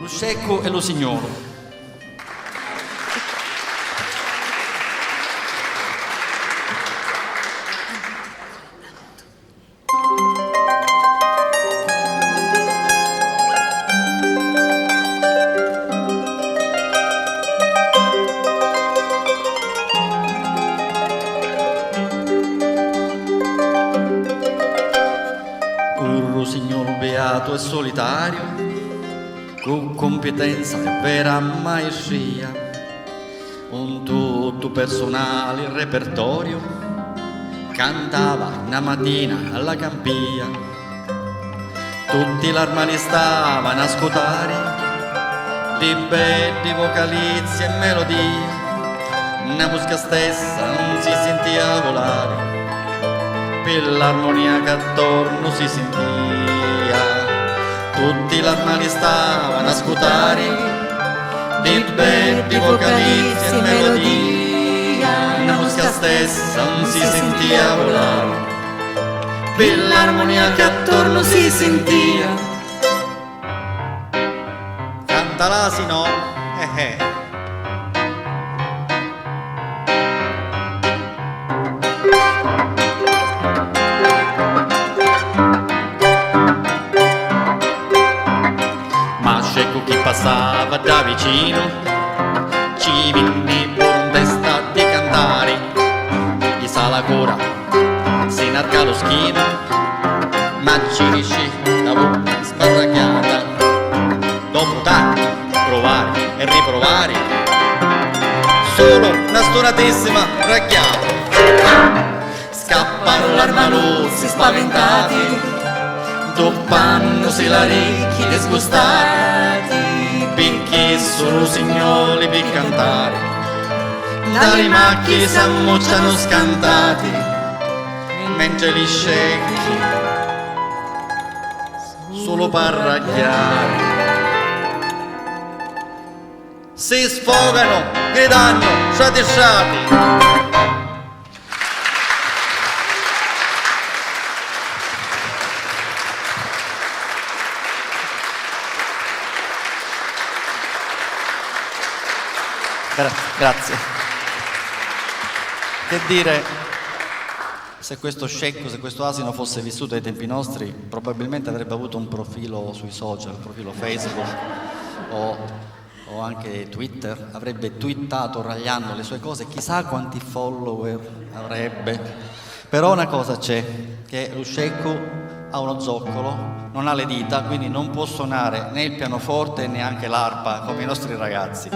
lo scecco e lo signoro. Signor beato e solitario, con competenza e vera maestria, un tutto personale il repertorio, cantava una mattina alla campia, tutti l'armali stavano a ascoltare, di belli vocalizzi e melodie, una musica stessa non si sentiva volare, per l'armonia che attorno si sentia, tutti l'armali stavano a ascoltare, di belli vocalizzi e melodie, una musica stessa non si sentiva volare, per l'armonia che attorno si sentia. Canta l'asino, chi passava da vicino ci venne per testa di cantare, gli sa la cura, si inarca lo schino, ma ci riuscì la bocca sbarracchiata. Dopo tanto provare e riprovare, solo una stonatissima ragchiata, scappano l'armaluzzi spaventati, doppandosi la ricchi disgustati, perché solo signori per cantare, dalle macchie s'ammocciano scantati, mentre gli scecchi solo per ragliare si sfogano, gridando sciati. Grazie. Che dire, se questo scecco, se questo asino fosse vissuto ai tempi nostri, probabilmente avrebbe avuto un profilo sui social, un profilo Facebook o anche Twitter, avrebbe twittato ragliando le sue cose, chissà quanti follower avrebbe. Però una cosa c'è, che lo scecco ha uno zoccolo, non ha le dita, quindi non può suonare né il pianoforte né anche l'arpa come i nostri ragazzi.